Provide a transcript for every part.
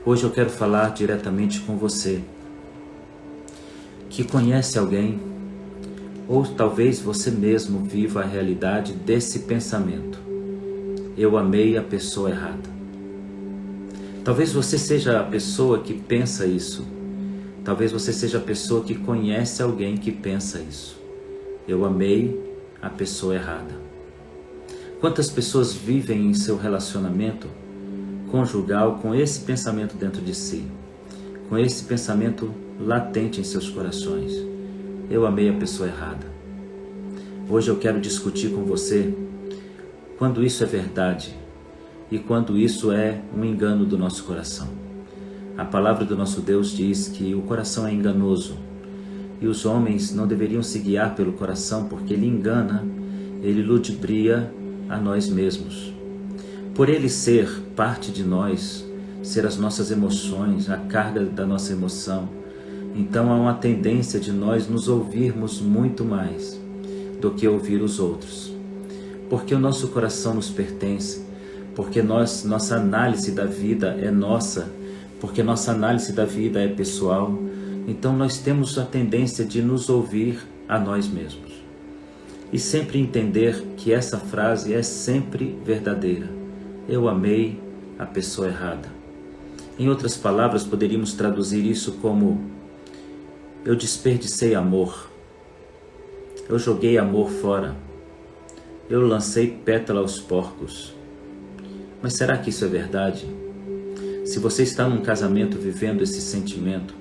Hoje eu quero falar diretamente com você que conhece alguém, ou talvez você mesmo viva a realidade desse pensamento: eu amei a pessoa errada. Talvez você seja a pessoa que pensa isso. Talvez você seja a pessoa que conhece alguém que pensa isso: eu amei a pessoa errada. Quantas pessoas vivem em seu relacionamento conjugal com esse pensamento dentro de si, com esse pensamento latente em seus corações: eu amei a pessoa errada. Hoje eu quero discutir com você quando isso é verdade e quando isso é um engano do nosso coração. A palavra do nosso Deus diz que o coração é enganoso e os homens não deveriam se guiar pelo coração, porque ele engana, ele ludibria a nós mesmos. Por ele ser parte de nós, ser as nossas emoções, a carga da nossa emoção, então há uma tendência de nós nos ouvirmos muito mais do que ouvir os outros. Porque o nosso coração nos pertence, porque nossa análise da vida é nossa, porque nossa análise da vida é pessoal, então nós temos a tendência de nos ouvir a nós mesmos. E sempre entender que essa frase é sempre verdadeira: eu amei a pessoa errada. Em outras palavras, poderíamos traduzir isso como: eu desperdicei amor, eu joguei amor fora, eu lancei pétala aos porcos. Mas será que isso é verdade? Se você está num casamento vivendo esse sentimento,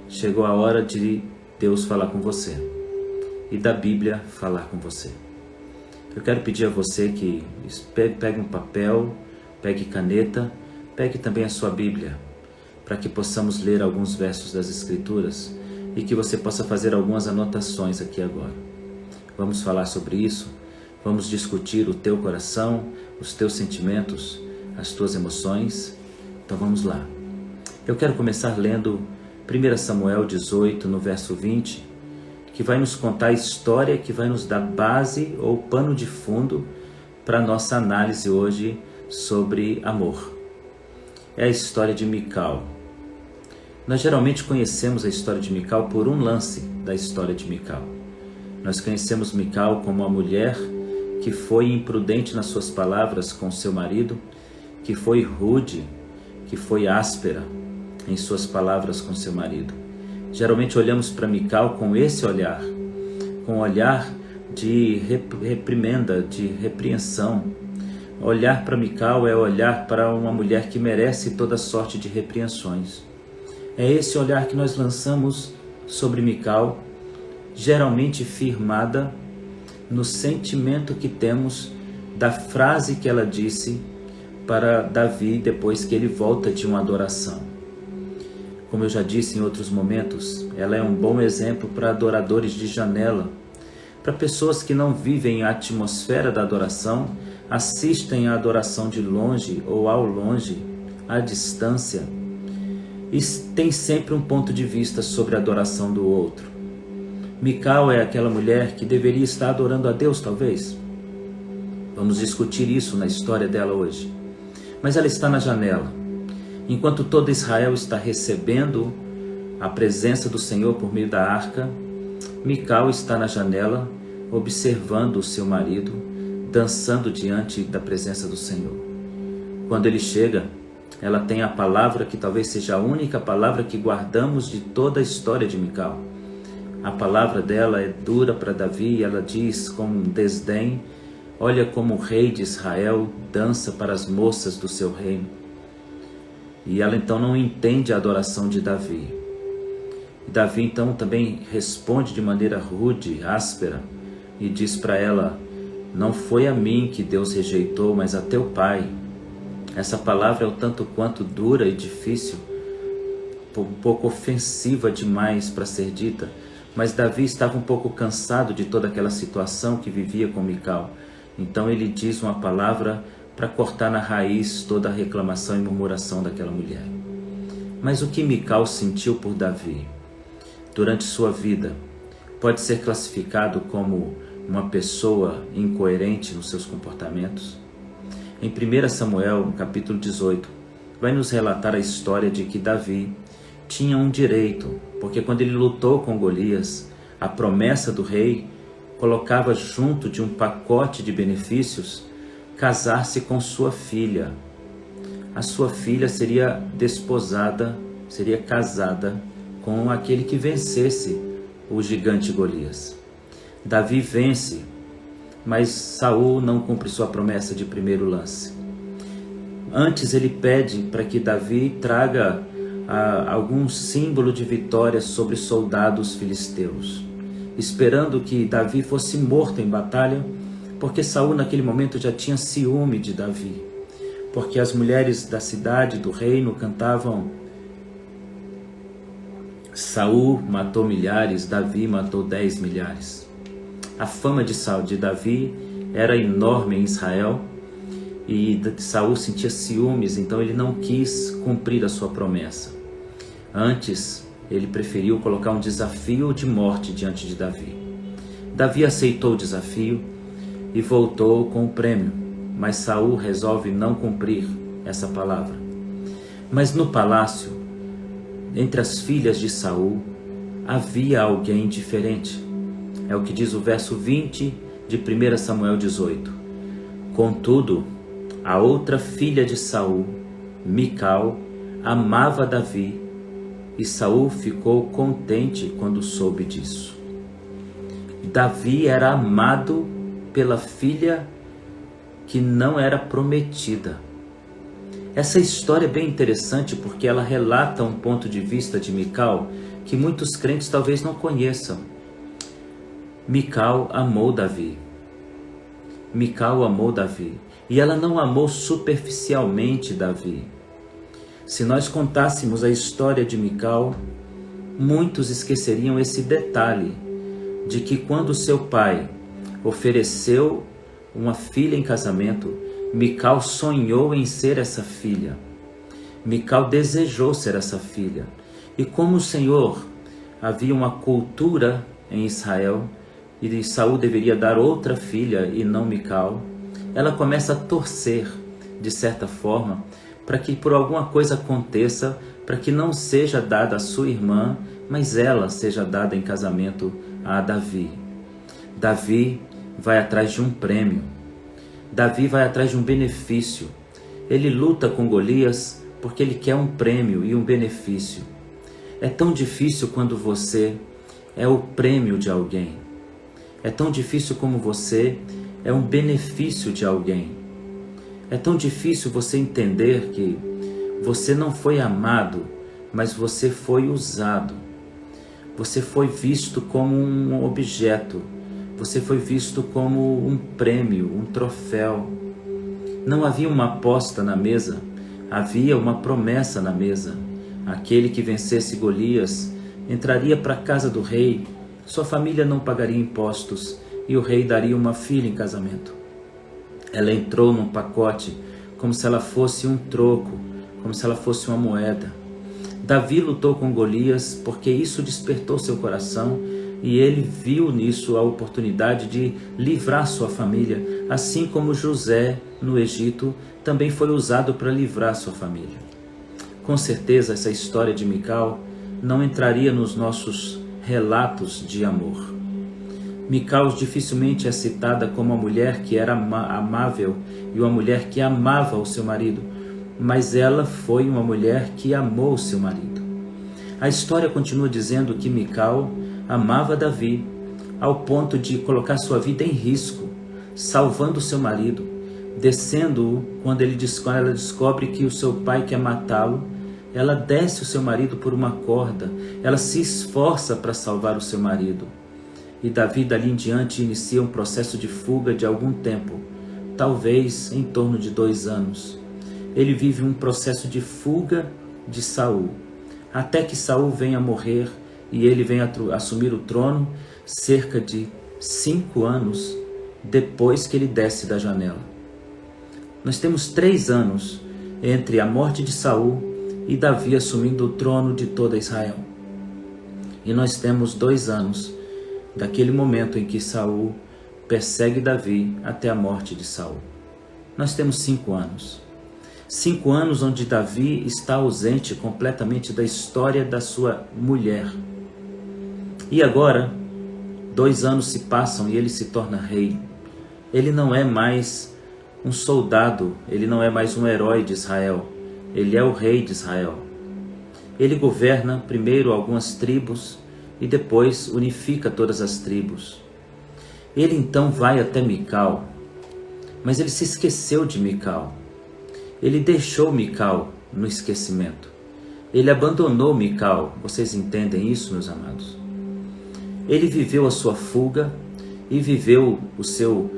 chegou a hora de Deus falar com você e da Bíblia falar com você. Eu quero pedir a você que pegue um papel, pegue caneta, pegue também a sua Bíblia, para que possamos ler alguns versos das Escrituras e que você possa fazer algumas anotações aqui agora. Vamos falar sobre isso, vamos discutir o teu coração, os teus sentimentos, as tuas emoções. Então vamos lá. Eu quero começar lendo 1 Samuel 18, no verso 20, que vai nos contar a história que vai nos dar base ou pano de fundo para a nossa análise hoje sobre amor. É a história de Mical. Nós geralmente conhecemos a história de Mical por um lance da história de Mical. Nós conhecemos Mical como uma mulher que foi imprudente nas suas palavras com seu marido, que foi rude, que foi áspera em suas palavras com seu marido. Geralmente olhamos para Mical com esse olhar, com um olhar de reprimenda, de repreensão. Olhar para Mical é olhar para uma mulher que merece toda sorte de repreensões. É esse olhar que nós lançamos sobre Mical, geralmente firmada no sentimento que temos da frase que ela disse para Davi depois que ele volta de uma adoração. Como eu já disse em outros momentos, ela é um bom exemplo para adoradores de janela, para pessoas que não vivem a atmosfera da adoração, assistem a adoração de longe ou ao longe, à distância, e tem sempre um ponto de vista sobre a adoração do outro. Mical é aquela mulher que deveria estar adorando a Deus, talvez. Vamos discutir isso na história dela hoje. Mas ela está na janela. Enquanto todo Israel está recebendo a presença do Senhor por meio da arca, Mical está na janela, observando o seu marido, dançando diante da presença do Senhor. Quando ele chega, ela tem a palavra que talvez seja a única palavra que guardamos de toda a história de Mical. A palavra dela é dura para Davi e ela diz com desdém: olha como o rei de Israel dança para as moças do seu reino. E ela então não entende a adoração de Davi. Davi então também responde de maneira rude, áspera, e diz para ela: não foi a mim que Deus rejeitou, mas a teu pai. Essa palavra é o tanto quanto dura e difícil, um pouco ofensiva demais para ser dita, mas Davi estava um pouco cansado de toda aquela situação que vivia com Mical. Então ele diz uma palavra para cortar na raiz toda a reclamação e murmuração daquela mulher. Mas o que Mical sentiu por Davi durante sua vida pode ser classificado como uma pessoa incoerente nos seus comportamentos? Em 1 Samuel, capítulo 18, vai nos relatar a história de que Davi tinha um direito, porque quando ele lutou com Golias, a promessa do rei colocava junto de um pacote de benefícios casar-se com sua filha. A sua filha seria desposada, seria casada com aquele que vencesse o gigante Golias. Davi vence, mas Saul não cumpre sua promessa de primeiro lance. Antes ele pede para que Davi traga algum símbolo de vitória sobre soldados filisteus, esperando que Davi fosse morto em batalha, porque Saul naquele momento já tinha ciúme de Davi, porque as mulheres da cidade, do reino, cantavam: Saul matou milhares, Davi matou 10 milhares. A fama de Davi era enorme em Israel e Saul sentia ciúmes, então ele não quis cumprir a sua promessa. Antes, ele preferiu colocar um desafio de morte diante de Davi. Davi aceitou o desafio e voltou com o prêmio, mas Saul resolve não cumprir essa palavra. Mas no palácio, entre as filhas de Saul, havia alguém diferente. É o que diz o verso 20 de 1 Samuel 18. Contudo, a outra filha de Saul, Mical, amava Davi, e Saul ficou contente quando soube disso. Davi era amado pela filha que não era prometida. Essa história é bem interessante porque ela relata um ponto de vista de Mical que muitos crentes talvez não conheçam. Mical amou Davi. Mical amou Davi. E ela não amou superficialmente Davi. Se nós contássemos a história de Mical, muitos esqueceriam esse detalhe de que quando seu pai ofereceu uma filha em casamento, Mical sonhou em ser essa filha. Mical desejou ser essa filha. E como o Senhor havia uma cultura em Israel e Saul deveria dar outra filha e não Mical, ela começa a torcer, de certa forma, para que por alguma coisa aconteça, para que não seja dada a sua irmã, mas ela seja dada em casamento a Davi. Davi vai atrás de um prêmio. Davi vai atrás de um benefício. Ele luta com Golias porque ele quer um prêmio e um benefício. É tão difícil quando você é o prêmio de alguém. É tão difícil como você é um benefício de alguém. É tão difícil você entender que você não foi amado, mas você foi usado. Você foi visto como um objeto. Você foi visto como um prêmio, um troféu. Não havia uma aposta na mesa, havia uma promessa na mesa. Aquele que vencesse Golias entraria para a casa do rei, sua família não pagaria impostos e o rei daria uma filha em casamento. Ela entrou num pacote como se ela fosse um troco, como se ela fosse uma moeda. Davi lutou com Golias porque isso despertou seu coração e ele viu nisso a oportunidade de livrar sua família, assim como José no Egito também foi usado para livrar sua família. Com certeza essa história de Mical não entraria nos nossos relatos de amor. Mical dificilmente é citada como uma mulher que era amável e uma mulher que amava o seu marido, mas ela foi uma mulher que amou o seu marido. A história continua dizendo que Mical amava Davi ao ponto de colocar sua vida em risco, salvando o seu marido, descendo-o quando ela descobre que o seu pai quer matá-lo. Ela desce o seu marido por uma corda, ela se esforça para salvar o seu marido. E Davi dali em diante inicia um processo de fuga de algum tempo, talvez em torno de 2 anos. Ele vive um processo de fuga de Saul, até que Saul venha morrer e ele venha assumir o trono cerca de 5 anos depois que ele desce da janela. Nós temos 3 anos entre a morte de Saul e Davi assumindo o trono de toda Israel. E nós temos 2 anos daquele momento em que Saul persegue Davi até a morte de Saul. Nós temos 5 anos. 5 anos onde Davi está ausente completamente da história da sua mulher. E agora, 2 anos se passam e ele se torna rei. Ele não é mais um soldado, ele não é mais um herói de Israel. Ele é o rei de Israel. Ele governa primeiro algumas tribos e depois unifica todas as tribos. Ele então vai até Mical, mas ele se esqueceu de Mical. Ele deixou Mical no esquecimento. Ele abandonou Mical. Vocês entendem isso, meus amados? Ele viveu a sua fuga e viveu o seu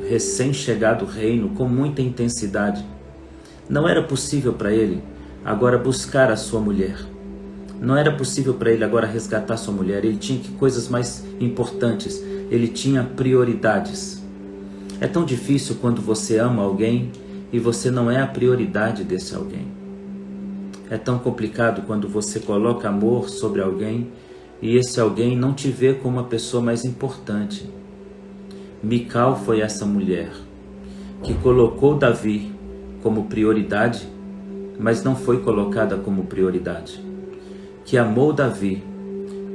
recém-chegado reino com muita intensidade. Não era possível para ele agora buscar a sua mulher. Não era possível para ele agora resgatar sua mulher. Ele tinha coisas mais importantes. Ele tinha prioridades. É tão difícil quando você ama alguém e você não é a prioridade desse alguém. É tão complicado quando você coloca amor sobre alguém e esse alguém não te vê como a pessoa mais importante. Mical foi essa mulher que colocou Davi como prioridade, mas não foi colocada como prioridade. Que amou Davi,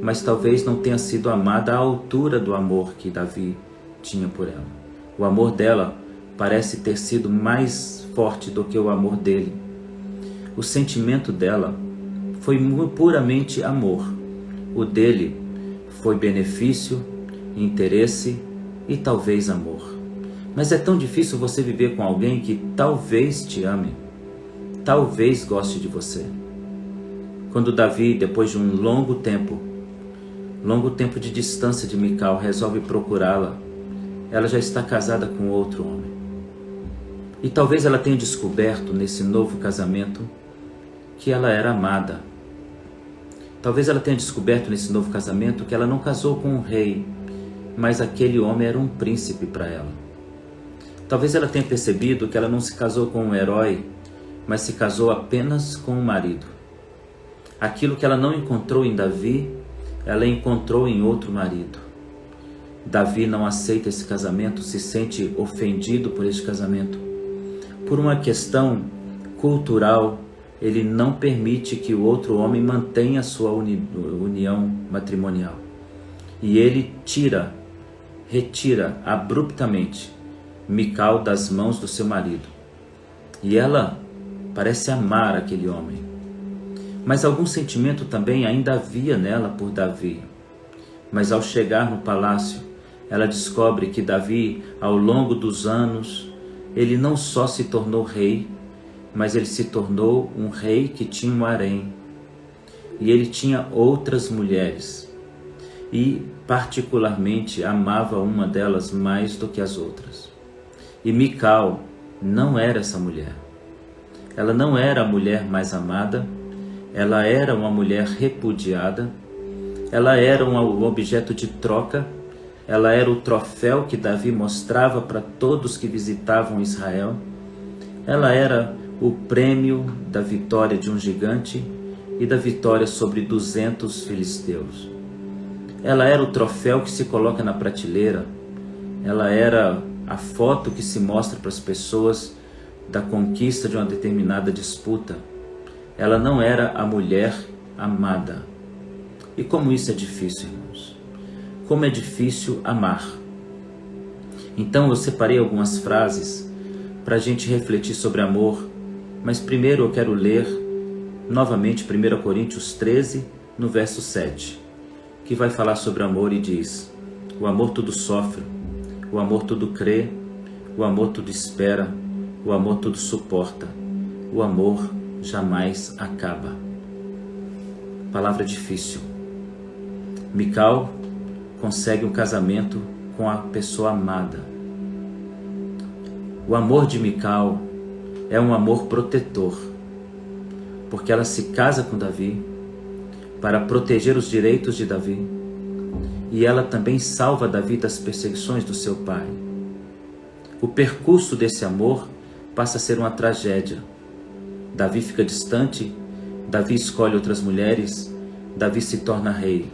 mas talvez não tenha sido amada à altura do amor que Davi tinha por ela. O amor dela parece ter sido mais forte do que o amor dele. O sentimento dela foi puramente amor. O dele foi benefício, interesse e talvez amor. Mas é tão difícil você viver com alguém que talvez te ame, talvez goste de você. Quando Davi, depois de um longo tempo de distância de Mical, resolve procurá-la, ela já está casada com outro homem. E talvez ela tenha descoberto nesse novo casamento que ela era amada. Talvez ela tenha descoberto nesse novo casamento que ela não casou com um rei, mas aquele homem era um príncipe para ela. Talvez ela tenha percebido que ela não se casou com um herói, mas se casou apenas com um marido. Aquilo que ela não encontrou em Davi, ela encontrou em outro marido. Davi não aceita esse casamento, se sente ofendido por esse casamento. Por uma questão cultural, ele não permite que o outro homem mantenha a sua união matrimonial. E ele retira abruptamente Mical das mãos do seu marido. E ela parece amar aquele homem. Mas algum sentimento também ainda havia nela por Davi. Mas ao chegar no palácio, ela descobre que Davi, ao longo dos anos, ele não só se tornou rei, mas ele se tornou um rei que tinha um harém. E ele tinha outras mulheres. E, particularmente, amava uma delas mais do que as outras. E Mical não era essa mulher. Ela não era a mulher mais amada, ela era uma mulher repudiada, ela era um objeto de troca, ela era o troféu que Davi mostrava para todos que visitavam Israel, ela era o prêmio da vitória de um gigante e da vitória sobre 200 filisteus. Ela era o troféu que se coloca na prateleira, ela era a foto que se mostra para as pessoas da conquista de uma determinada disputa. Ela não era a mulher amada. E como isso é difícil, irmãos. Como é difícil amar. Então eu separei algumas frases para a gente refletir sobre amor, mas primeiro eu quero ler novamente 1 Coríntios 13, no verso 7, que vai falar sobre amor e diz: o amor tudo sofre, o amor tudo crê, o amor tudo espera, o amor tudo suporta, o amor jamais acaba. Palavra difícil. Mical consegue um casamento com a pessoa amada. O amor de Mical é um amor protetor, porque ela se casa com Davi para proteger os direitos de Davi, e ela também salva Davi das perseguições do seu pai. O percurso desse amor passa a ser uma tragédia. Davi fica distante, Davi escolhe outras mulheres, Davi se torna rei.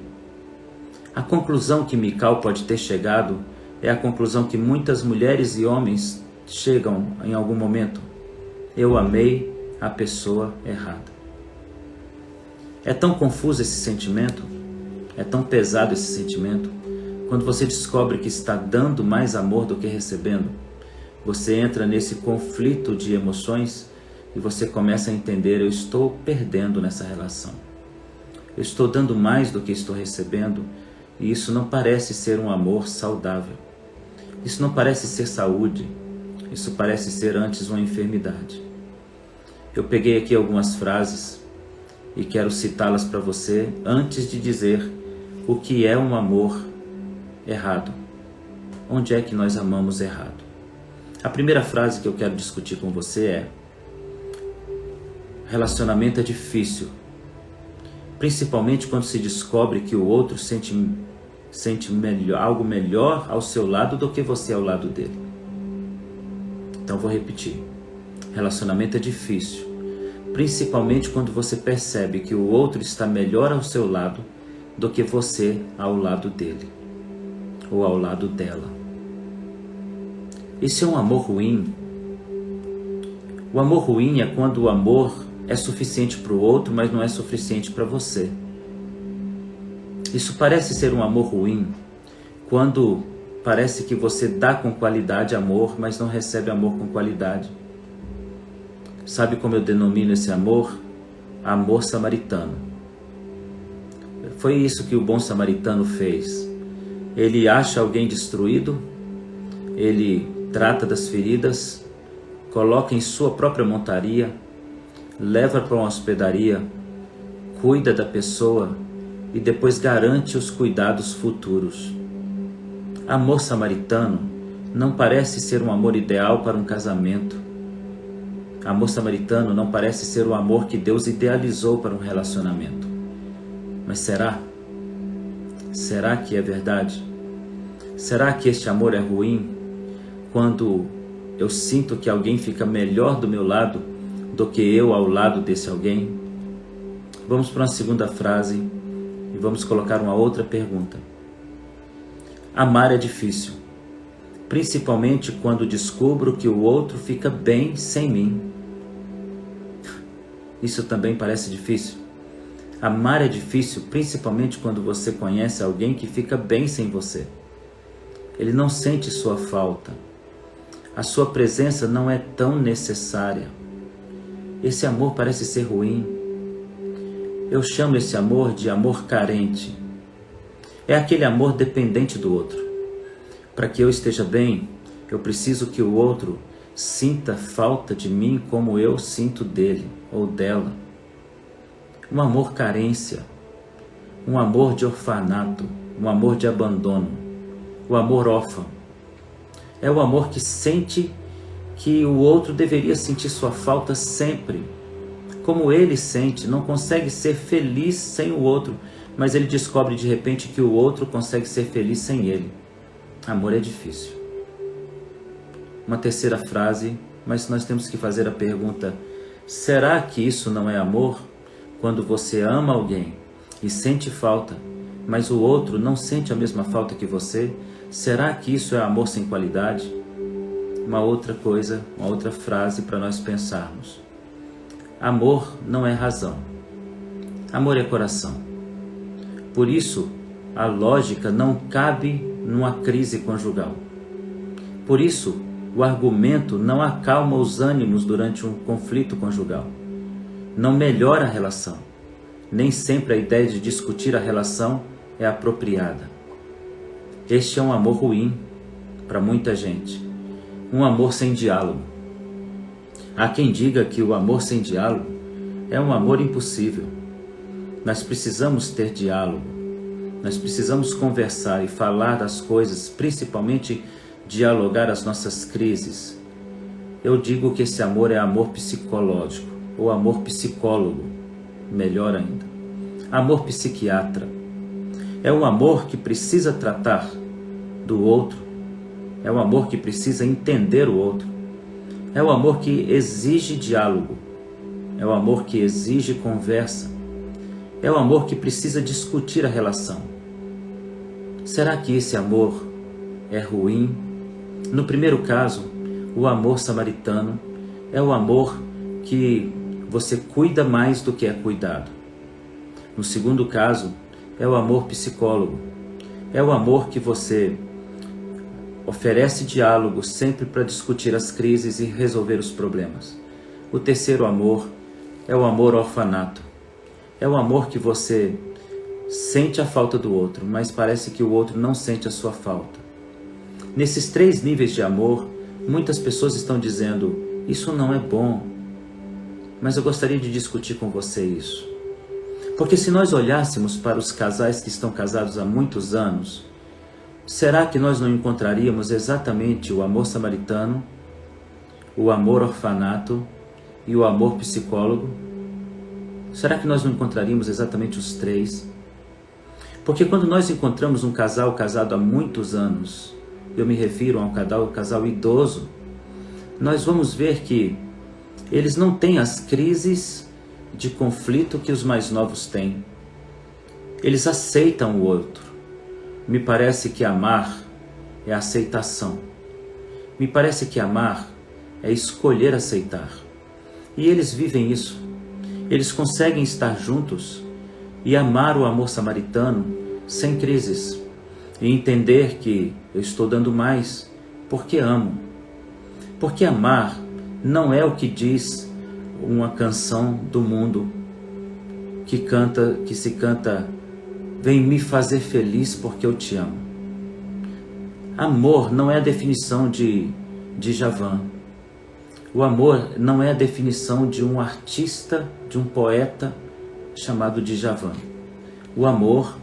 A conclusão que Mical pode ter chegado é a conclusão que muitas mulheres e homens chegam em algum momento. eu amei a pessoa errada. É tão confuso esse sentimento, é tão pesado esse sentimento, quando você descobre que está dando mais amor do que recebendo. Você entra nesse conflito de emoções e você começa a entender: eu estou perdendo nessa relação. Eu estou dando mais do que estou recebendo e isso não parece ser um amor saudável. Isso não parece ser saúde, isso parece ser antes uma enfermidade. Eu peguei aqui algumas frases e quero citá-las para você antes de dizer o que é um amor errado. Onde é que nós amamos errado? A primeira frase que eu quero discutir com você é: relacionamento é difícil, principalmente quando se descobre que o outro sente algo melhor ao seu lado do que você ao lado dele. Então vou repetir: relacionamento é difícil, principalmente quando você percebe que o outro está melhor ao seu lado do que você ao lado dele ou ao lado dela. Esse é um amor ruim. O amor ruim é quando o amor é suficiente para o outro, mas não é suficiente para você. Isso parece ser um amor ruim quando parece que você dá com qualidade amor, mas não recebe amor com qualidade. Sabe como eu denomino esse amor? Amor samaritano. Foi isso que o bom samaritano fez. Ele acha alguém destruído, ele trata das feridas, coloca em sua própria montaria, leva para uma hospedaria, cuida da pessoa e depois garante os cuidados futuros. Amor samaritano não parece ser um amor ideal para um casamento. Amor samaritano não parece ser o amor que Deus idealizou para um relacionamento. Mas será? Será que é verdade? Será que este amor é ruim quando eu sinto que alguém fica melhor do meu lado do que eu ao lado desse alguém? Vamos para uma segunda frase e vamos colocar uma outra pergunta. Amar é difícil, principalmente quando descubro que o outro fica bem sem mim. Isso também parece difícil? Amar é difícil, principalmente quando você conhece alguém que fica bem sem você. Ele não sente sua falta. A sua presença não é tão necessária. Esse amor parece ser ruim. Eu chamo esse amor de amor carente. É aquele amor dependente do outro. Para que eu esteja bem, eu preciso que o outro sinta falta de mim como eu sinto dele ou dela. Um amor carência, um amor de orfanato, um amor de abandono, o amor órfão. É o amor que sente que o outro deveria sentir sua falta sempre. Como ele sente, não consegue ser feliz sem o outro, mas ele descobre de repente que o outro consegue ser feliz sem ele. Amor é difícil. Uma terceira frase, mas nós temos que fazer a pergunta: será que isso não é amor? Quando você ama alguém e sente falta, mas o outro não sente a mesma falta que você, será que isso é amor sem qualidade? Uma outra coisa, uma outra frase para nós pensarmos. Amor não é razão. Amor é coração. Por isso, a lógica não cabe numa crise conjugal. Por isso, o argumento não acalma os ânimos durante um conflito conjugal. Não melhora a relação. Nem sempre a ideia de discutir a relação é apropriada. Este é um amor ruim para muita gente. Um amor sem diálogo. Há quem diga que o amor sem diálogo é um amor impossível. Nós precisamos ter diálogo. Nós precisamos conversar e falar das coisas, principalmente dialogar as nossas crises. Eu digo que esse amor é amor psicológico, ou amor psicólogo, melhor ainda. Amor psiquiatra. É um amor que precisa tratar do outro. É um amor que precisa entender o outro. É um amor que exige diálogo. É um amor que exige conversa. É um amor que precisa discutir a relação. Será que esse amor é ruim? No primeiro caso, o amor samaritano, é o amor que você cuida mais do que é cuidado. No segundo caso, é o amor psicólogo. É o amor que você oferece diálogo sempre para discutir as crises e resolver os problemas. O terceiro amor é o amor orfanato. É o amor que você sente a falta do outro, mas parece que o outro não sente a sua falta. Nesses 3 níveis de amor, muitas pessoas estão dizendo, isso não é bom. Mas eu gostaria de discutir com você isso. Porque se nós olhássemos para os casais que estão casados há muitos anos, será que nós não encontraríamos exatamente o amor samaritano, o amor orfanato e o amor psicólogo? Será que nós não encontraríamos exatamente os 3? Porque quando nós encontramos um casal casado há muitos anos, eu me refiro a um casal idoso, nós vamos ver que eles não têm as crises de conflito que os mais novos têm. Eles aceitam o outro. Me parece que amar é aceitação. Me parece que amar é escolher aceitar. E eles vivem isso. Eles conseguem estar juntos e amar o amor samaritano sem crises. E entender que eu estou dando mais porque amo. Porque amar não é o que diz uma canção do mundo que se canta, vem me fazer feliz porque eu te amo. Amor não é a definição de Djavan. O amor não é a definição de um artista, de um poeta chamado Djavan. O amor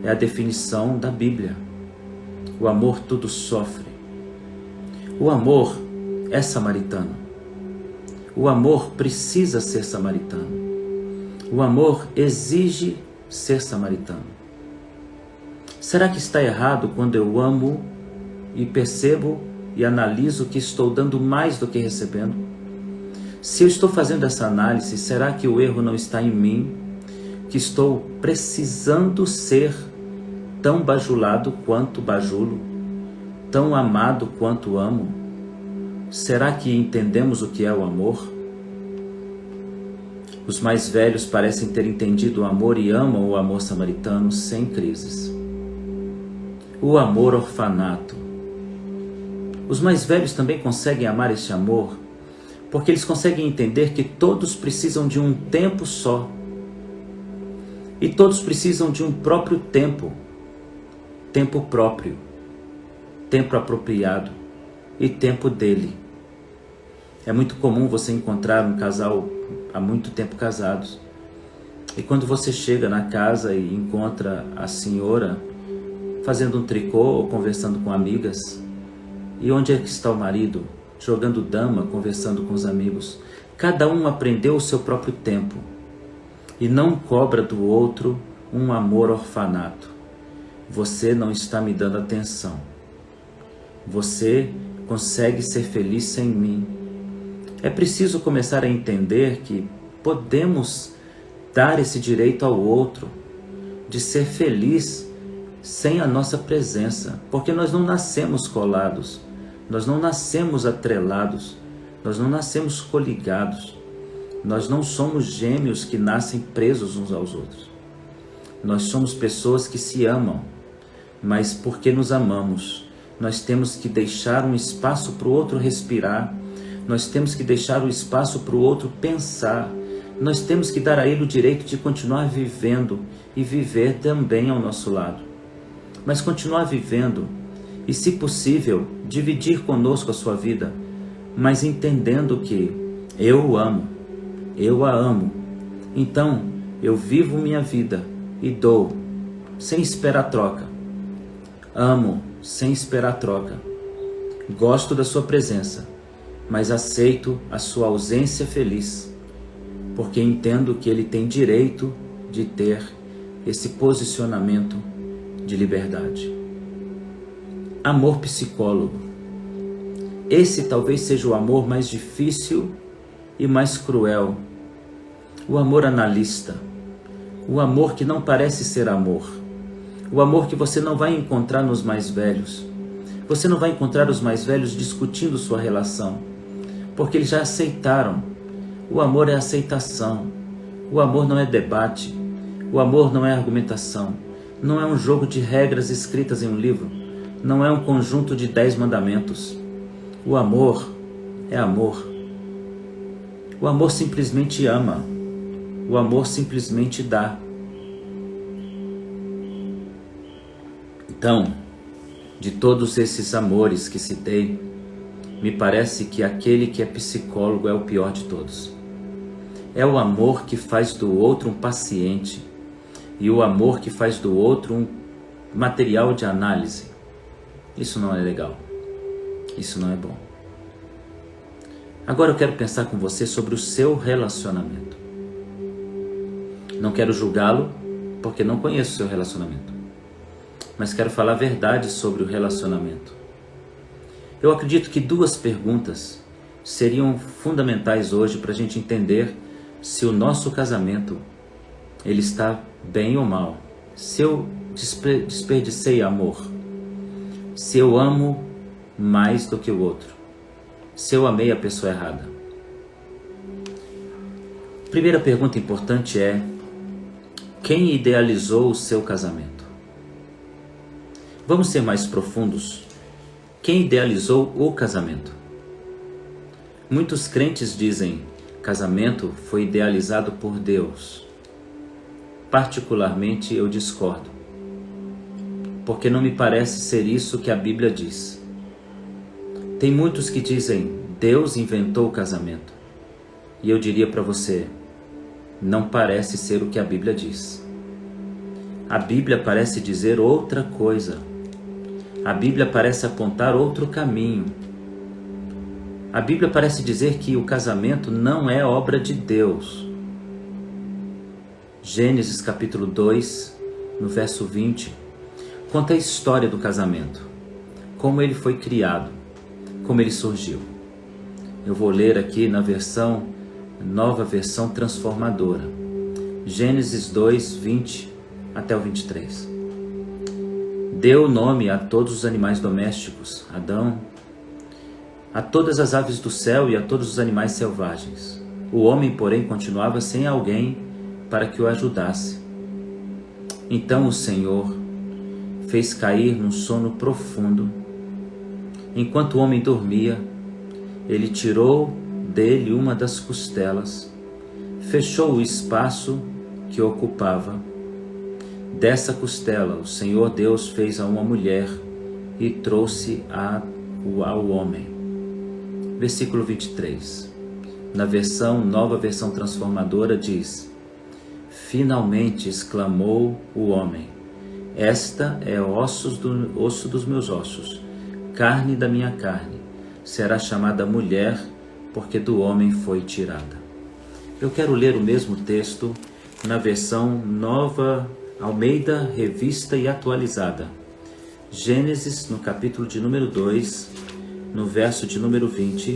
é a definição da Bíblia. O amor tudo sofre. O amor é samaritano. O amor precisa ser samaritano. O amor exige ser samaritano. Será que está errado quando eu amo e percebo e analiso que estou dando mais do que recebendo? Se eu estou fazendo essa análise, será que o erro não está em mim, que estou precisando ser tão bajulado quanto bajulo, tão amado quanto amo? Será que entendemos o que é o amor? Os mais velhos parecem ter entendido o amor e amam o amor samaritano sem crises. O amor orfanato. Os mais velhos também conseguem amar este amor porque eles conseguem entender que todos precisam de um tempo só. E todos precisam de um próprio tempo. Tempo próprio. Tempo apropriado. E tempo dele. É muito comum você encontrar um casal há muito tempo casados. E quando você chega na casa e encontra a senhora fazendo um tricô ou conversando com amigas, e onde é que está o marido? Jogando dama, conversando com os amigos. Cada um aprendeu o seu próprio tempo e não cobra do outro um amor orfanato. Você não está me dando atenção. Você consegue ser feliz sem mim. É preciso começar a entender que podemos dar esse direito ao outro de ser feliz sem a nossa presença, porque nós não nascemos colados, nós não nascemos atrelados, nós não nascemos coligados, nós não somos gêmeos que nascem presos uns aos outros. Nós somos pessoas que se amam, mas porque nos amamos, nós temos que deixar um espaço para o outro respirar, nós temos que deixar o espaço para o outro pensar, nós temos que dar a ele o direito de continuar vivendo e viver também ao nosso lado. Mas continuar vivendo e, se possível, dividir conosco a sua vida, mas entendendo que eu o amo, eu a amo, então eu vivo minha vida e dou, sem esperar troca. Amo, sem esperar troca. Gosto da sua presença, mas aceito a sua ausência feliz, porque entendo que ele tem direito de ter esse posicionamento de liberdade. Amor psicólogo. Esse talvez seja o amor mais difícil e mais cruel. O amor analista. O amor que não parece ser amor. O amor que você não vai encontrar nos mais velhos. Você não vai encontrar os mais velhos discutindo sua relação, porque eles já aceitaram. O amor é aceitação. O amor não é debate. O amor não é argumentação. Não é um jogo de regras escritas em um livro. Não é um conjunto de 10 mandamentos. O amor é amor. O amor simplesmente ama. O amor simplesmente dá. Então, de todos esses amores que citei, me parece que aquele que é psicólogo é o pior de todos. É o amor que faz do outro um paciente e o amor que faz do outro um material de análise. Isso não é legal. Isso não é bom. Agora eu quero pensar com você sobre o seu relacionamento. Não quero julgá-lo, porque não conheço o seu relacionamento. Mas quero falar a verdade sobre o relacionamento. Eu acredito que 2 perguntas seriam fundamentais hoje para a gente entender se o nosso casamento ele está bem ou mal. Se eu desperdicei amor. Se eu amo mais do que o outro. Se eu amei a pessoa errada. Primeira pergunta importante é: quem idealizou o seu casamento? Vamos ser mais profundos. Quem idealizou o casamento? Muitos crentes dizem: casamento foi idealizado por Deus. Particularmente eu discordo, porque não me parece ser isso que a Bíblia diz. Tem muitos que dizem: Deus inventou o casamento. E eu diria para você: não parece ser o que a Bíblia diz. A Bíblia parece dizer outra coisa. A Bíblia parece apontar outro caminho. A Bíblia parece dizer que o casamento não é obra de Deus. Gênesis capítulo 2, no verso 20, conta a história do casamento, como ele foi criado, como ele surgiu. Eu vou ler aqui na nova versão transformadora. Gênesis 2, 20 até o 23. Deu nome a todos os animais domésticos, Adão, a todas as aves do céu e a todos os animais selvagens. O homem, porém, continuava sem alguém para que o ajudasse. Então o Senhor fez cair num sono profundo. Enquanto o homem dormia, ele tirou dele uma das costelas, fechou o espaço que ocupava. Dessa costela, o Senhor Deus fez a uma mulher e trouxe ao homem. Versículo 23. Na nova versão transformadora diz: finalmente exclamou o homem: esta é osso dos meus ossos, carne da minha carne. Será chamada mulher, porque do homem foi tirada. Eu quero ler o mesmo texto na versão nova Almeida, revista e atualizada. Gênesis, no capítulo de número 2, no verso de número 20.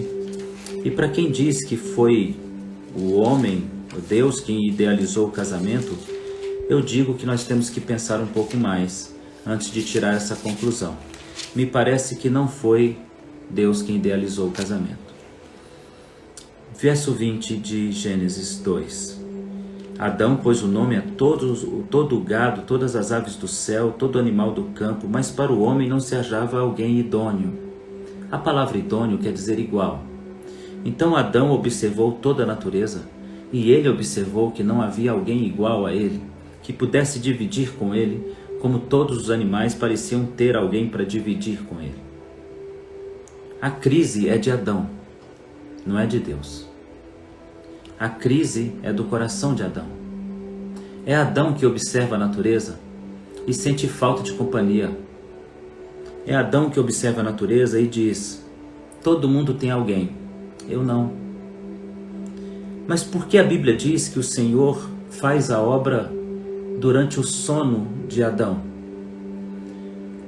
E para quem diz que foi o homem, o Deus, quem idealizou o casamento, eu digo que nós temos que pensar um pouco mais antes de tirar essa conclusão. Me parece que não foi Deus quem idealizou o casamento. Verso 20 de Gênesis 2. Adão pôs o nome a todo o gado, todas as aves do céu, todo animal do campo, mas para o homem não se achava alguém idôneo. A palavra idôneo quer dizer igual. Então Adão observou toda a natureza, e ele observou que não havia alguém igual a ele, que pudesse dividir com ele, como todos os animais pareciam ter alguém para dividir com ele. A crise é de Adão, não é de Deus. A crise é do coração de Adão. É Adão que observa a natureza e sente falta de companhia. É Adão que observa a natureza e diz: todo mundo tem alguém, eu não. Mas por que a Bíblia diz que o Senhor faz a obra durante o sono de Adão?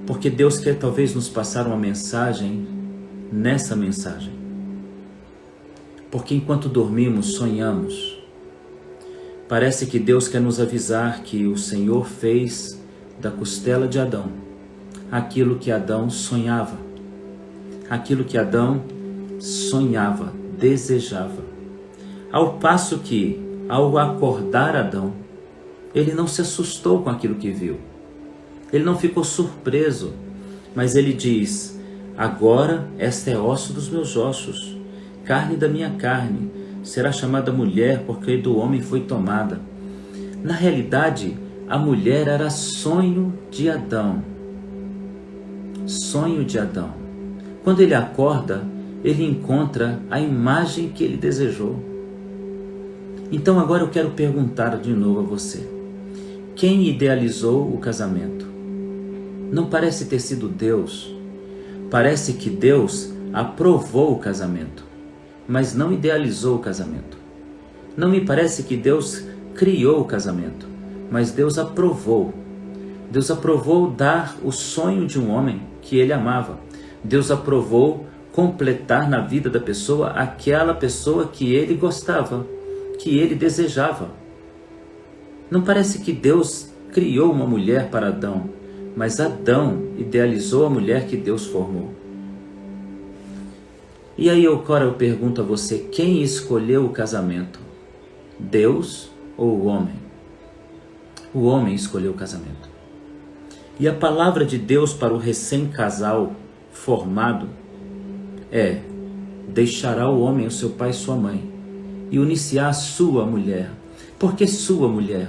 Porque Deus quer talvez nos passar uma mensagem nessa mensagem. Porque enquanto dormimos, sonhamos. Parece que Deus quer nos avisar que o Senhor fez da costela de Adão aquilo que Adão sonhava. Aquilo que Adão sonhava. desejava. Ao passo que, ao acordar Adão, ele não se assustou com aquilo que viu. Ele não ficou surpreso, mas ele diz: agora esta é osso dos meus ossos, carne da minha carne, será chamada mulher porque do homem foi tomada. Na realidade, a mulher era sonho de Adão. Sonho de Adão. Quando ele acorda, ele encontra a imagem que ele desejou. Então agora eu quero perguntar de novo a você: quem idealizou o casamento? Não parece ter sido Deus. Parece que Deus aprovou o casamento, mas não idealizou o casamento. Não me parece que Deus criou o casamento, mas Deus aprovou. Deus aprovou dar o sonho de um homem que ele amava. Deus aprovou completar na vida da pessoa aquela pessoa que ele gostava, que ele desejava. Não parece que Deus criou uma mulher para Adão, mas Adão idealizou a mulher que Deus formou. E aí agora eu pergunto a você: quem escolheu o casamento? Deus ou o homem? O homem escolheu o casamento. E a palavra de Deus para o recém-casal formado é: deixará o homem o seu pai e sua mãe e unir-se à sua mulher. Por que sua mulher?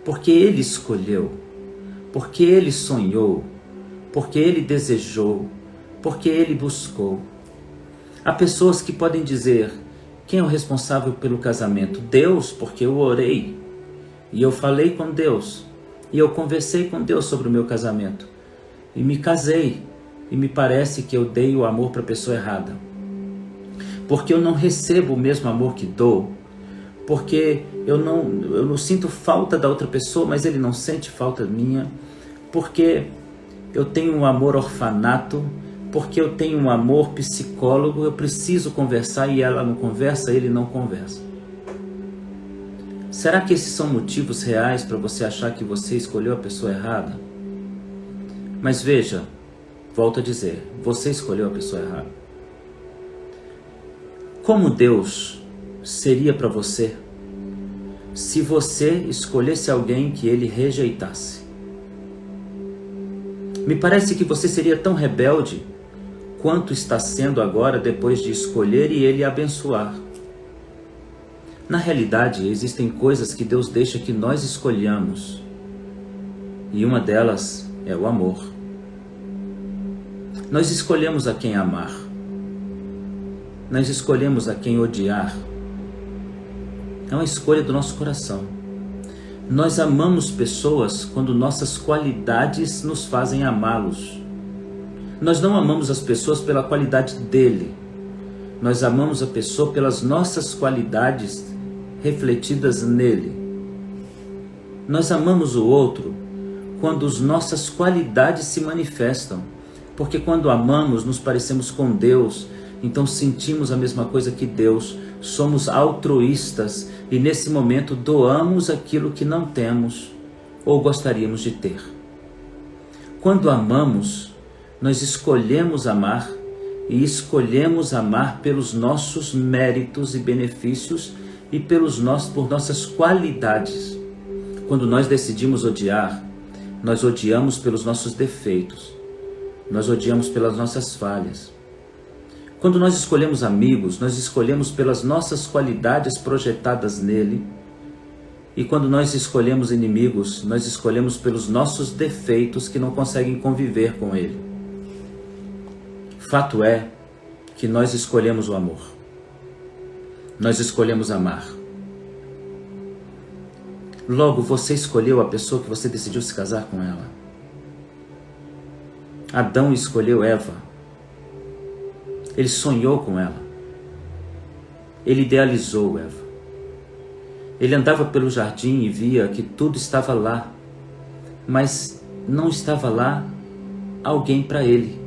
Porque ele escolheu, porque ele sonhou, porque ele desejou, porque ele buscou. Há pessoas que podem dizer: quem é o responsável pelo casamento? Deus, porque eu orei e eu falei com Deus e eu conversei com Deus sobre o meu casamento e me casei, e me parece que eu dei o amor para a pessoa errada, porque eu não recebo o mesmo amor que dou, porque eu não sinto falta da outra pessoa, mas ele não sente falta minha, porque eu tenho um amor orfanato, porque eu tenho um amor psicólogo, eu preciso conversar e ela não conversa, ele não conversa. Será que esses são motivos reais para você achar que você escolheu a pessoa errada? Mas veja, volto a dizer, você escolheu a pessoa errada. Como Deus seria para você se você escolhesse alguém que ele rejeitasse? Me parece que você seria tão rebelde quanto está sendo agora depois de escolher e ele abençoar. Na realidade, existem coisas que Deus deixa que nós escolhamos, e uma delas é o amor. Nós escolhemos a quem amar. Nós escolhemos a quem odiar. É uma escolha do nosso coração. Nós amamos pessoas quando nossas qualidades nos fazem amá-los. Nós não amamos as pessoas pela qualidade dele. Nós amamos a pessoa pelas nossas qualidades refletidas nele. Nós amamos o outro quando as nossas qualidades se manifestam. Porque quando amamos, nos parecemos com Deus, então sentimos a mesma coisa que Deus, somos altruístas e nesse momento doamos aquilo que não temos ou gostaríamos de ter. Quando amamos, nós escolhemos amar e escolhemos amar pelos nossos méritos e benefícios e por nossas qualidades. Quando nós decidimos odiar, nós odiamos pelos nossos defeitos. Nós odiamos pelas nossas falhas. Quando nós escolhemos amigos, nós escolhemos pelas nossas qualidades projetadas nele. E quando nós escolhemos inimigos, nós escolhemos pelos nossos defeitos que não conseguem conviver com ele. Fato é que nós escolhemos o amor. Nós escolhemos amar. Logo, você escolheu a pessoa que você decidiu se casar com ela. Adão escolheu Eva. Ele sonhou com ela. Ele idealizou Eva. Ele andava pelo jardim e via que tudo estava lá, mas não estava lá alguém para ele,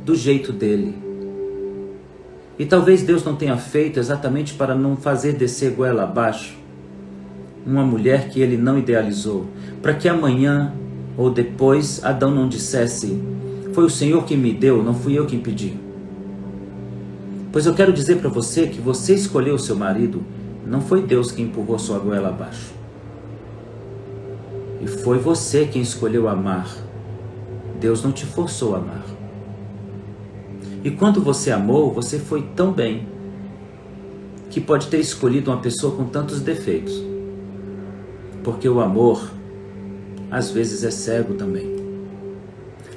do jeito dele. E talvez Deus não tenha feito exatamente para não fazer descer goela abaixo uma mulher que ele não idealizou, para que amanhã ou depois Adão não dissesse: foi o Senhor quem me deu, não fui eu quem pedi. Pois eu quero dizer para você que você escolheu o seu marido, não foi Deus que empurrou sua goela abaixo. E foi você quem escolheu amar. Deus não te forçou a amar. E quando você amou, você foi tão bem que pode ter escolhido uma pessoa com tantos defeitos. Porque o amor, às vezes, é cego também.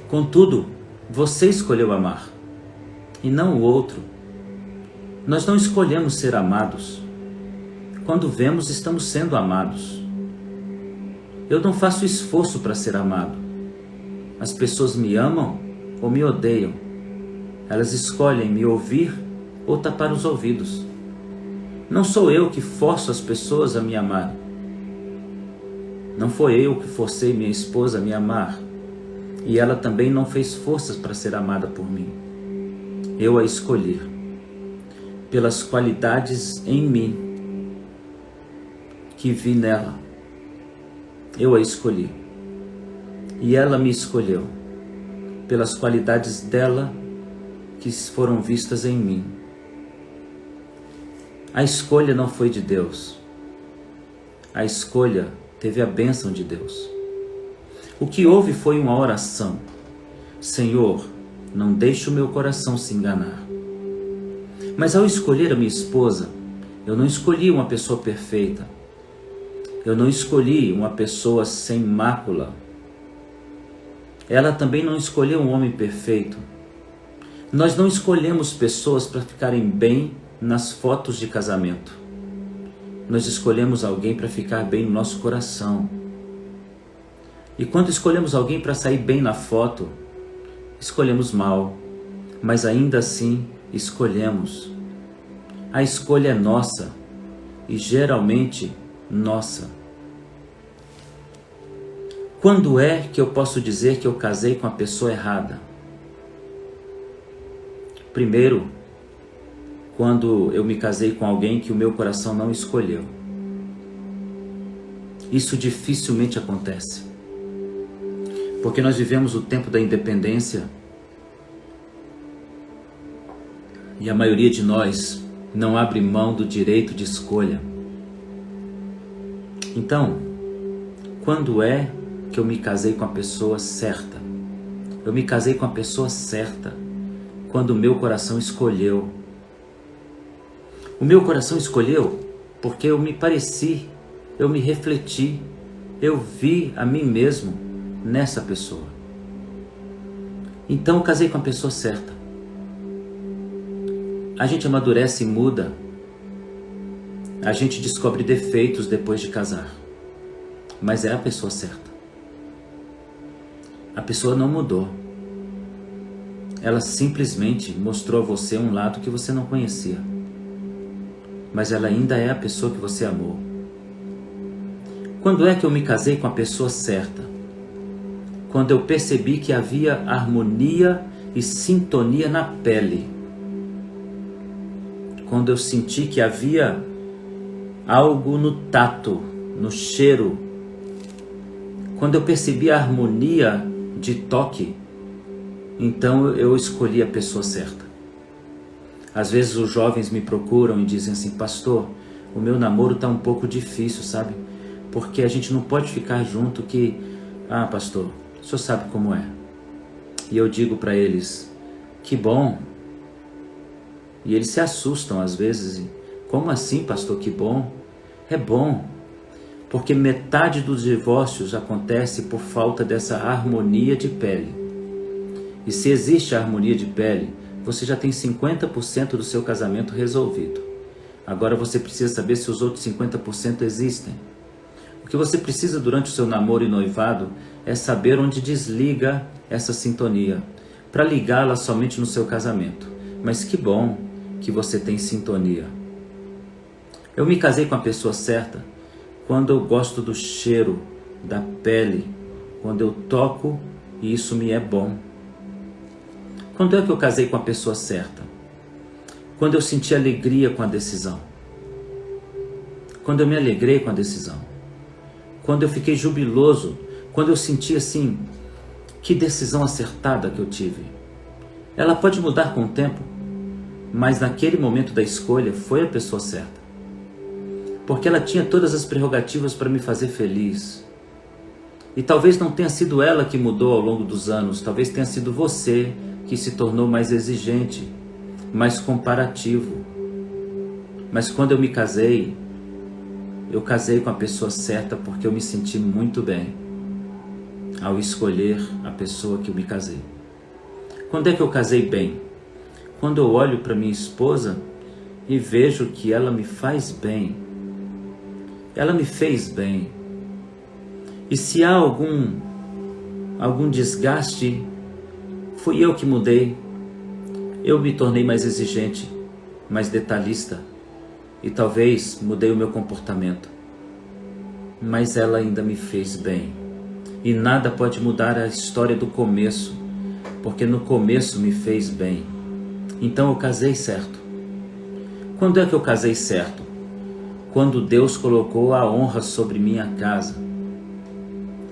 Contudo, você escolheu amar e não o outro. Nós não escolhemos ser amados. Quando vemos, estamos sendo amados. Eu não faço esforço para ser amado. As pessoas me amam ou me odeiam. Elas escolhem me ouvir ou tapar os ouvidos. Não sou eu que forço as pessoas a me amar. Não foi eu que forcei minha esposa a me amar. E ela também não fez forças para ser amada por mim. Eu a escolhi. Pelas qualidades em mim que vi nela. Eu a escolhi. E ela me escolheu. Pelas qualidades dela que foram vistas em mim. A escolha não foi de Deus. A escolha teve a bênção de Deus. O que houve foi uma oração. Senhor, não deixe o meu coração se enganar. Mas ao escolher a minha esposa, eu não escolhi uma pessoa perfeita. Eu não escolhi uma pessoa sem mácula. Ela também não escolheu um homem perfeito. Nós não escolhemos pessoas para ficarem bem nas fotos de casamento. Nós escolhemos alguém para ficar bem no nosso coração. E quando escolhemos alguém para sair bem na foto, escolhemos mal, mas ainda assim escolhemos. A escolha é nossa e geralmente nossa. Quando é que eu posso dizer que eu casei com a pessoa errada? Primeiro, quando eu me casei com alguém que o meu coração não escolheu. Isso dificilmente acontece. Porque nós vivemos o tempo da independência e a maioria de nós não abre mão do direito de escolha. Então, quando é que eu me casei com a pessoa certa? Eu me casei com a pessoa certa quando o meu coração escolheu. O meu coração escolheu porque eu me pareci, eu me refleti, eu vi a mim mesmo nessa pessoa. Então eu casei com a pessoa certa. A gente amadurece e muda. A gente descobre defeitos depois de casar. Mas é a pessoa certa. A pessoa não mudou. Ela simplesmente mostrou a você um lado que você não conhecia. Mas ela ainda é a pessoa que você amou. Quando é que eu me casei com a pessoa certa? Quando eu percebi que havia harmonia e sintonia na pele. Quando eu senti que havia algo no tato, no cheiro. Quando eu percebi a harmonia de toque, então eu escolhi a pessoa certa. Às vezes os jovens me procuram e dizem assim: pastor, o meu namoro está um pouco difícil, sabe? Porque a gente não pode ficar junto que... Ah, pastor, o senhor sabe como é. E eu digo para eles: que bom. E eles se assustam às vezes. Como assim, pastor, que bom? É bom. Porque metade dos divórcios acontece por falta dessa harmonia de pele. E se existe a harmonia de pele, você já tem 50% do seu casamento resolvido. Agora você precisa saber se os outros 50% existem. O que você precisa durante o seu namoro e noivado é saber onde desliga essa sintonia, para ligá-la somente no seu casamento. Mas que bom que você tem sintonia. Eu me casei com a pessoa certa quando eu gosto do cheiro, da pele, quando eu toco e isso me é bom. Quando é que eu casei com a pessoa certa? Quando eu senti alegria com a decisão. Quando eu me alegrei com a decisão. Quando eu fiquei jubiloso. Quando eu senti assim, que decisão acertada que eu tive. Ela pode mudar com o tempo, mas naquele momento da escolha foi a pessoa certa. Porque ela tinha todas as prerrogativas para me fazer feliz. E talvez não tenha sido ela que mudou ao longo dos anos, talvez tenha sido você que se tornou mais exigente, mais comparativo. Mas quando eu casei com a pessoa certa porque eu me senti muito bem ao escolher a pessoa que eu me casei. Quando é que eu casei bem? Quando eu olho para minha esposa e vejo que ela me faz bem. Ela me fez bem. E se há algum desgaste, fui eu que mudei. Eu me tornei mais exigente, mais detalhista. E talvez mudei o meu comportamento. Mas ela ainda me fez bem. E nada pode mudar a história do começo, porque no começo me fez bem. Então eu casei certo. Quando é que eu casei certo? Quando Deus colocou a honra sobre minha casa.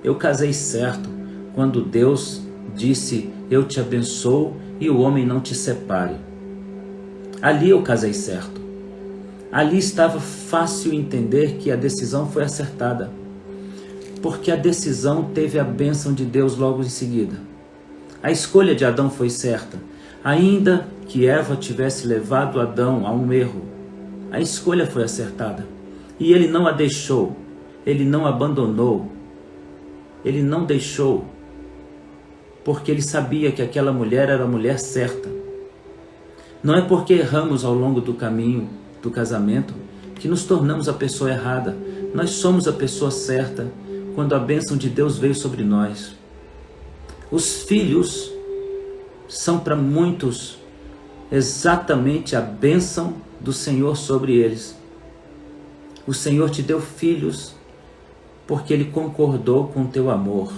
Eu casei certo quando Deus disse: eu te abençoo e o homem não te separe. Ali eu casei certo. Ali estava fácil entender que a decisão foi acertada, porque a decisão teve a bênção de Deus logo em seguida. A escolha de Adão foi certa, ainda que Eva tivesse levado Adão a um erro. A escolha foi acertada, e ele não a deixou, ele não abandonou, ele não deixou, porque ele sabia que aquela mulher era a mulher certa. Não é porque erramos ao longo do caminho do casamento que nos tornamos a pessoa errada. Nós somos a pessoa certa quando a bênção de Deus veio sobre nós. Os filhos são para muitos exatamente a bênção do Senhor sobre eles. O Senhor te deu filhos porque Ele concordou com o teu amor.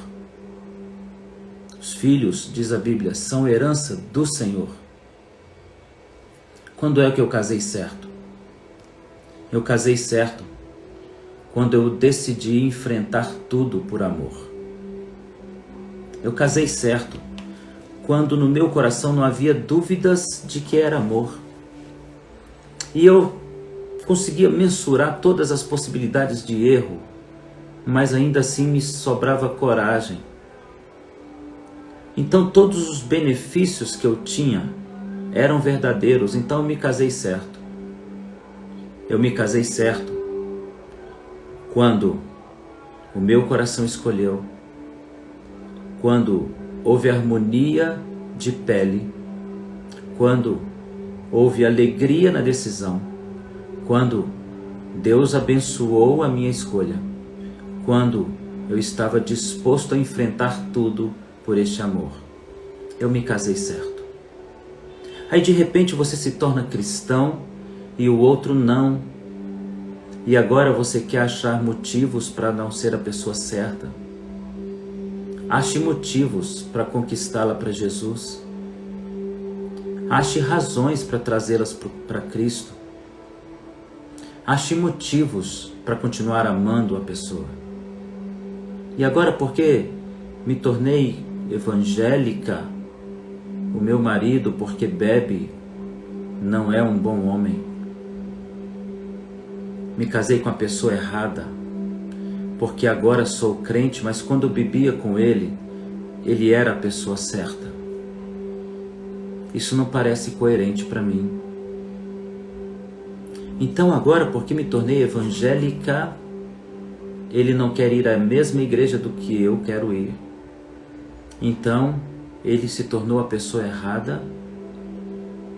Os filhos, diz a Bíblia, são herança do Senhor. Quando é que eu casei certo? Eu casei certo quando eu decidi enfrentar tudo por amor. Eu casei certo quando no meu coração não havia dúvidas de que era amor. E eu conseguia mensurar todas as possibilidades de erro, mas ainda assim me sobrava coragem. Então todos os benefícios que eu tinha eram verdadeiros, então eu me casei certo. Eu me casei certo quando o meu coração escolheu, quando houve harmonia de pele, quando houve alegria na decisão, quando Deus abençoou a minha escolha, quando eu estava disposto a enfrentar tudo por este amor. Eu me casei certo. Aí de repente você se torna cristão e o outro não. E agora você quer achar motivos para não ser a pessoa certa. Ache motivos para conquistá-la para Jesus. Ache razões para trazê-las para Cristo. Ache motivos para continuar amando a pessoa. E agora, porque me tornei evangélica, o meu marido, porque bebe, não é um bom homem. Me casei com a pessoa errada, porque agora sou crente, mas quando eu bebia com ele, ele era a pessoa certa. Isso não parece coerente para mim. Então agora, porque me tornei evangélica, ele não quer ir à mesma igreja do que eu quero ir. Então, ele se tornou a pessoa errada.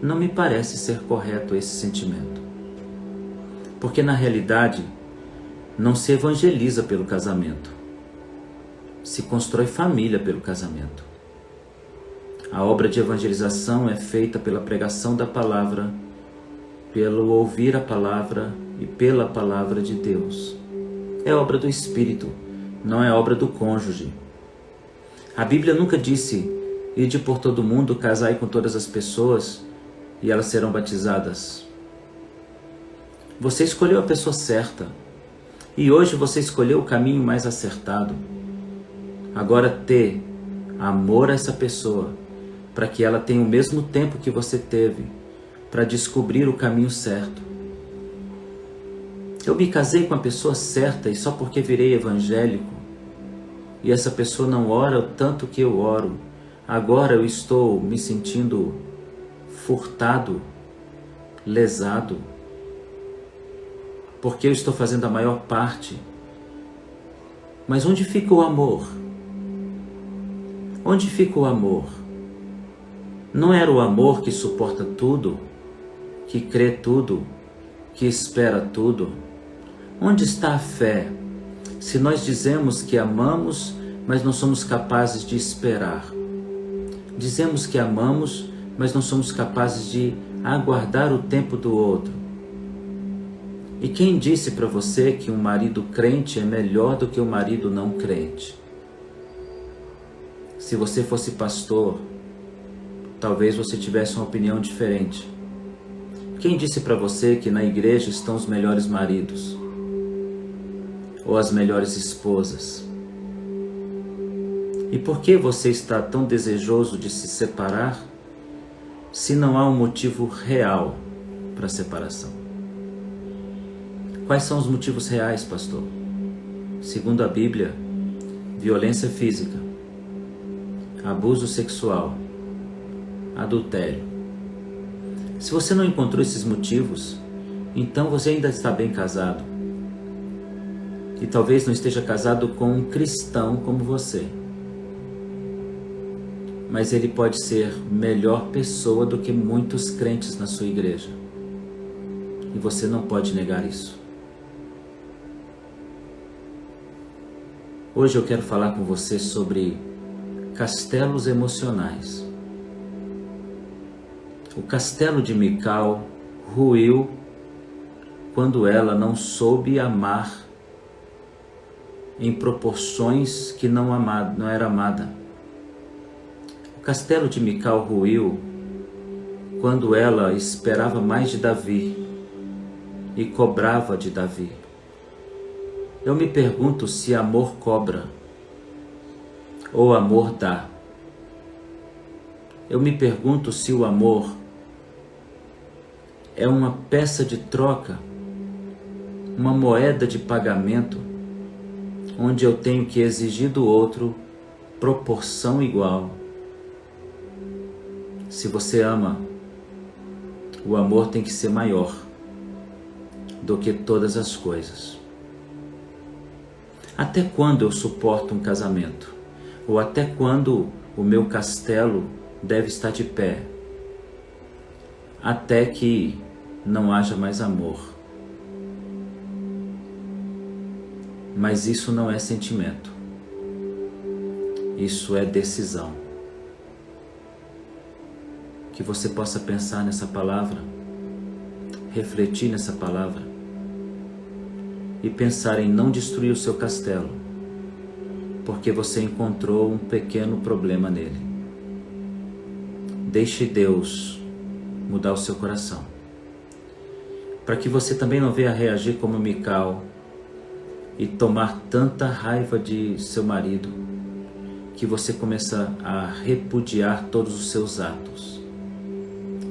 Não me parece ser correto esse sentimento. Porque na realidade, não se evangeliza pelo casamento. Se constrói família pelo casamento. A obra de evangelização é feita pela pregação da palavra, pelo ouvir a palavra e pela palavra de Deus. É obra do Espírito, não é obra do cônjuge. A Bíblia nunca disse: ide por todo mundo, casai com todas as pessoas e elas serão batizadas. Você escolheu a pessoa certa e hoje você escolheu o caminho mais acertado. Agora ter amor a essa pessoa, para que ela tenha o mesmo tempo que você teve, para descobrir o caminho certo. Eu me casei com a pessoa certa e só porque virei evangélico e essa pessoa não ora o tanto que eu oro, agora eu estou me sentindo furtado, lesado, porque eu estou fazendo a maior parte. Mas onde fica o amor? Onde fica o amor? Não era o amor que suporta tudo, que crê tudo, que espera tudo? Onde está a fé? Se nós dizemos que amamos, mas não somos capazes de esperar. Dizemos que amamos, mas não somos capazes de aguardar o tempo do outro. E quem disse para você que um marido crente é melhor do que um marido não crente? Se você fosse pastor, talvez você tivesse uma opinião diferente. Quem disse para você que na igreja estão os melhores maridos? Ou as melhores esposas? E por que você está tão desejoso de se separar, se não há um motivo real para a separação? Quais são os motivos reais, pastor? Segundo a Bíblia, violência física, abuso sexual, adultério. Se você não encontrou esses motivos, então você ainda está bem casado. E talvez não esteja casado com um cristão como você. Mas ele pode ser melhor pessoa do que muitos crentes na sua igreja. E você não pode negar isso. Hoje eu quero falar com você sobre castelos emocionais. O castelo de Mical ruiu quando ela não soube amar em proporções que não era amada. O castelo de Mical ruiu quando ela esperava mais de Davi e cobrava de Davi. Eu me pergunto se amor cobra ou amor dá. Eu me pergunto se o amor é uma peça de troca, uma moeda de pagamento, onde eu tenho que exigir do outro proporção igual. Se você ama, o amor tem que ser maior do que todas as coisas. Até quando eu suporto um casamento? Ou até quando o meu castelo deve estar de pé? Até que não haja mais amor. Mas isso não é sentimento. Isso é decisão. Que você possa pensar nessa palavra, refletir nessa palavra e pensar em não destruir o seu castelo, porque você encontrou um pequeno problema nele. Deixe Deus mudar o seu coração, para que você também não venha reagir como Mical e tomar tanta raiva de seu marido, que você começa a repudiar todos os seus atos.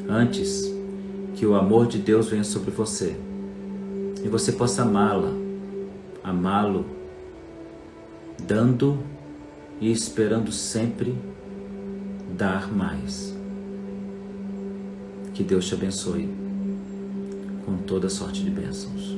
Antes que o amor de Deus venha sobre você e você possa amá-lo, dando e esperando sempre dar mais. Que Deus te abençoe com toda sorte de bênçãos.